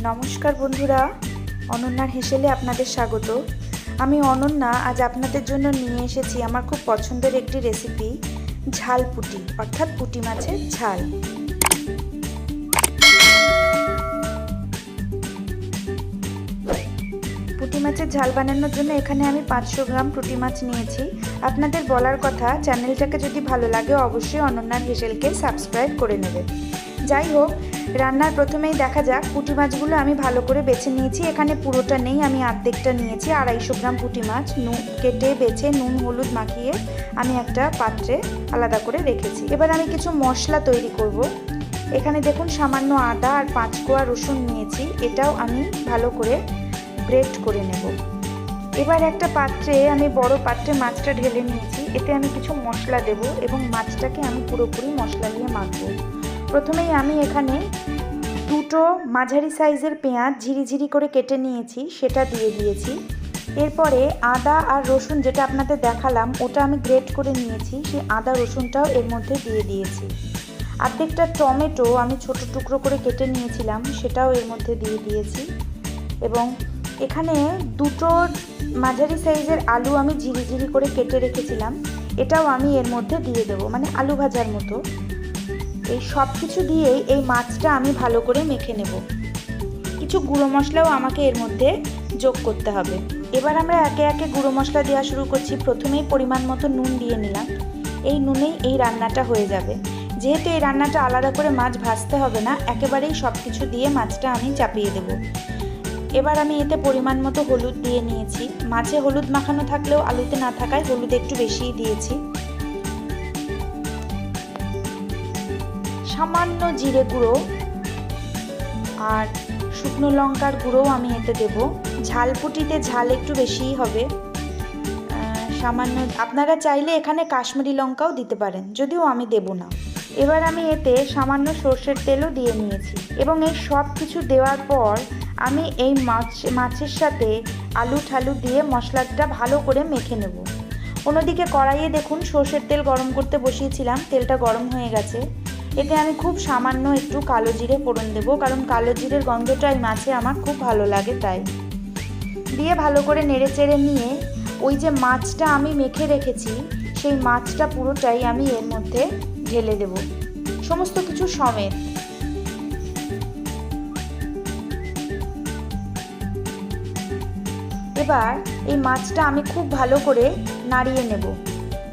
নমস্কার বন্ধুরা, অনন্যার হেসেলে আপনাদের স্বাগত। আমি অনন্যা আজ আপনাদের জন্য নিয়ে এসেছি আমার খুব পছন্দের একটি রেসিপি, ঝাল পুঁটি অর্থাৎ পুঁটি মাছের ঝাল। পুঁটি মাছের ঝাল বানানোর জন্য এখানে আমি 500 গ্রাম পুঁটি মাছ নিয়েছি। আপনাদের বলার কথা, চ্যানেলটাকে যদি ভালো লাগে অবশ্যই অনন্যার হেসেলকে সাবস্ক্রাইব করে নেবেন। যাই হোক, রান্নার প্রথমেই দেখা যাক। পুঁটি মাছগুলো আমি ভালো করে বেছে নিয়েছি। এখানে পুরোটা নেই, আমি অর্ধেকটা নিয়েছি। 250 গ্রাম পুঁটি মাছ কেটে বেছে নুন হলুদ মাখিয়ে আমি একটা পাত্রে আলাদা করে রেখেছি। এবার আমি কিছু মশলা তৈরি করব। এখানে দেখুন সামান্য আদা আর 5 কোয়া রসুন নিয়েছি, এটাও আমি ভালো করে গ্রেট করে নেব। এবার একটা পাত্রে, আমি বড় পাত্রে মাছটা ঢেলে নিয়েছি। এতে আমি কিছু মশলা দেব এবং মাছটাকে আমি পুরোপুরি মশলা দিয়ে মাখবো। প্রথমেই আমি এখানে দুটো মাঝারি সাইজের পেঁয়াজ ঝিরিঝিরি করে কেটে নিয়েছি, সেটা দিয়ে দিয়েছি। এরপরে আদা আর রসুন যেটা আপনাদের দেখালাম ওটা আমি গ্রেট করে নিয়েছি, সেই আদা রসুনটাও এর মধ্যে দিয়ে দিয়েছি। অর্ধেকটা টমেটো আমি ছোট টুকরো করে কেটে নিয়েছিলাম, সেটাও এর মধ্যে দিয়ে দিয়েছি। এবং এখানে দুটো মাঝারি সাইজের আলু আমি ঝিরিঝিরি করে কেটে রেখেছিলাম, এটাও আমি এর মধ্যে দিয়ে দেবো, মানে আলু ভাজার মতো। এই সব কিছু দিয়েই এই মাছটা আমি ভালো করে মেখে নেব। কিছু গুঁড়ো মশলাও আমাকে এর মধ্যে যোগ করতে হবে। এবার আমরা একে একে গুঁড়ো মশলা দেওয়া শুরু করছি। প্রথমেই পরিমাণ মতো নুন দিয়ে নিলাম। এই নুনেই এই রান্নাটা হয়ে যাবে। যেহেতু এই রান্নাটা আলাদা করে মাছ ভাজতে হবে না, একেবারেই সব কিছু দিয়ে মাছটা আমি চাপিয়ে দেব। এবার আমি এতে পরিমাণ মতো হলুদ দিয়ে নিয়েছি। মাছে হলুদ মাখানো থাকলেও আলুতে না থাকায় হলুদ একটু বেশিই দিয়েছি। সামান্য জিরে গুঁড়ো আর শুকনো লঙ্কার গুঁড়োও আমি এতে দেব। ঝাল পুঁটিতে ঝাল একটু বেশিই হবে। সামান্য, আপনারা চাইলে এখানে কাশ্মীরি লঙ্কাও দিতে পারেন, যদিও আমি দেব না। এবার আমি এতে সামান্য সর্ষের তেলও দিয়ে নিয়েছি এবং এই সব কিছু দেওয়ার পর আমি এই মাছের সাথে আলু ঠালু দিয়ে মশলাটা ভালো করে মেখে নেব। অন্যদিকে কড়াইয়ে দেখুন সর্ষের তেল গরম করতে বসিয়েছিলাম, তেলটা গরম হয়ে গেছে। এতে আমি খুব সামান্য একটু কালো জিরে ফোড়ন দেবো, কারণ কালো জিরের গন্ধটা এই মাছে আমার খুব ভালো লাগে। তাই দিয়ে ভালো করে নেড়ে চেড়ে নিয়ে ওই যে মাছটা আমি মেখে রেখেছি, সেই মাছটা পুরোটাই আমি এর মধ্যে ঢেলে দেব, সমস্ত কিছু সমেত। এবার এই মাছটা আমি খুব ভালো করে নাড়িয়ে নেব।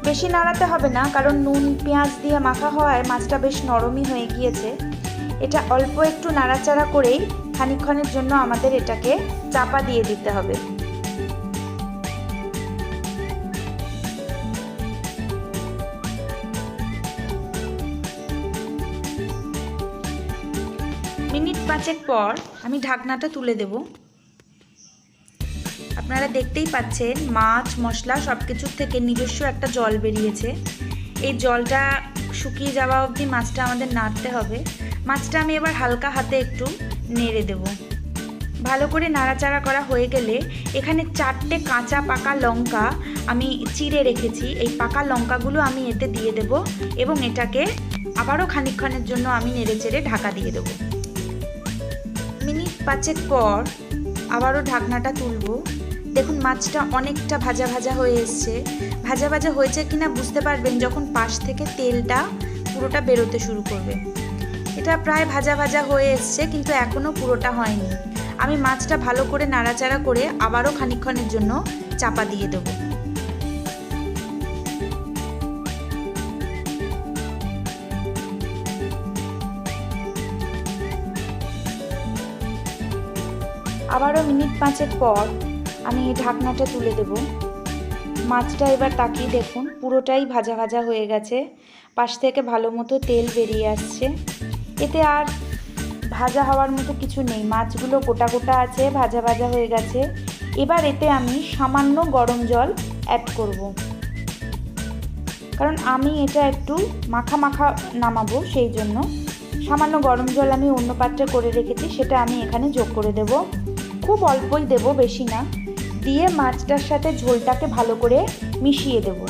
বেশি নাড়াতে হবে না, কারণ নুন পেঁয়াজ দিয়ে মাখা হওয়ায় মাছটা বেশ নরমই হয়ে গিয়েছে। এটা অল্প একটু নাড়াচাড়া করেই খানিকক্ষণের জন্য আমাদের এটাকে চাপা দিয়ে দিতে হবে। মিনিট 5 পর আমি ঢাকনাটা তুলে দেব। আপনারা দেখতেই পাচ্ছেন মাছ মশলা সব কিছুর থেকে নিজস্ব একটা জল বেরিয়েছে। এই জলটা শুকিয়ে যাওয়া অবধি মাছটা আমাদের নাড়তে হবে। মাছটা আমি এবার হালকা হাতে একটু নেড়ে দেব। ভালো করে নাড়াচাড়া করা হয়ে গেলে এখানে 4টে কাঁচা পাকা লঙ্কা আমি চিড়ে রেখেছি, এই পাকা লঙ্কাগুলো আমি এতে দিয়ে দেব এবং এটাকে আবারও খানিকক্ষণের জন্য আমি নেড়ে চেড়ে ঢাকা দিয়ে দেব। মিনিট 5 পর আবারও ঢাকনাটা তুলব। দেখুন মাছটা অনেকটা ভাজা ভাজা হয়ে এসছে। ভাজা ভাজা হয়েছে কিনা বুঝতে পারবেন যখন পাশ থেকে তেলটা পুরোটা বেরোতে শুরু করবে। এটা প্রায় ভাজা ভাজা হয়ে এসছে, কিন্তু এখনও পুরোটা হয়নি। আমি মাছটা ভালো করে নাড়াচাড়া করে আবারও খানিকক্ষণের জন্য চাপা দিয়ে দেব। আবারও মিনিট 5 পর আমি এই ঢাকনাটা তুলে দেব। মাছটা এবার তাকিয়ে দেখুন পুরোটাই ভাজা ভাজা হয়ে গেছে, পাশ থেকে ভালো মতো তেল বেরিয়ে আসছে। এতে আর ভাজা হওয়ার মতো কিছু নেই, মাছগুলো গোটা গোটা আছে, ভাজা ভাজা হয়ে গেছে। এবার এতে আমি সামান্য গরম জল অ্যাড করব, কারণ আমি এটা একটু মাখা মাখা নামাবো, সেই জন্য সামান্য গরম জল আমি অন্য পাত্রে করে রেখেছি, সেটা আমি এখানে যোগ করে দেব। খুব অল্পই দেব, বেশি না। দিয়ে মাছটার সাথে ঝোলটাকে ভালো করে মিশিয়ে দেব।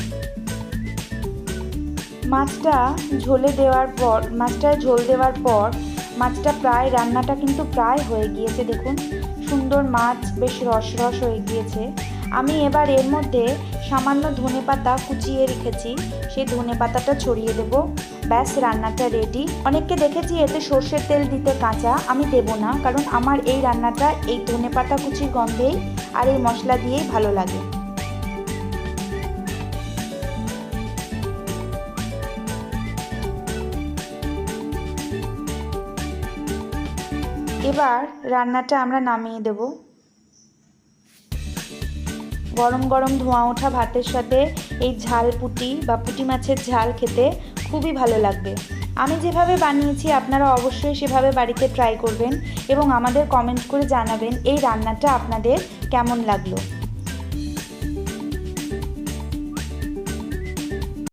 মাছটায় ঝোল দেওয়ার পর মাছটা রান্নাটা কিন্তু প্রায় হয়ে গিয়েছে। দেখুন সুন্দর মাছ, বেশ রস রস হয়ে গিয়েছে। আমি এবার এর মধ্যে সামান্য ধনেপাতা কুচিয়ে রেখেছি, সেই ধনেপাতাটা ছড়িয়ে দেব। ব্যাস, রান্নাটা রেডি। অনেককে দেখেছি এতে সর্ষের তেল দিতে, কাঁচা। আমি দেব না, কারণ আমার এই রান্নাটা এই ধনেপাতা কুচির গন্ধেই আর এই মশলা দিয়েই ভালো লাগে। এবার রান্নাটা আমরা নামিয়ে দেব। গরম গরম ধোঁয়া ওঠা ভাতের সাথে এই ঝাল পুঁটি বা পুঁটি মাছের ঝাল খেতে খুবই ভালো লাগবে। আমি যেভাবে বানিয়েছি আপনারা অবশ্যই সেভাবে বাড়িতে ট্রাই করবেন এবং আমাদের কমেন্ট করে জানাবেন এই রান্নাটা আপনাদের কেমন লাগলো।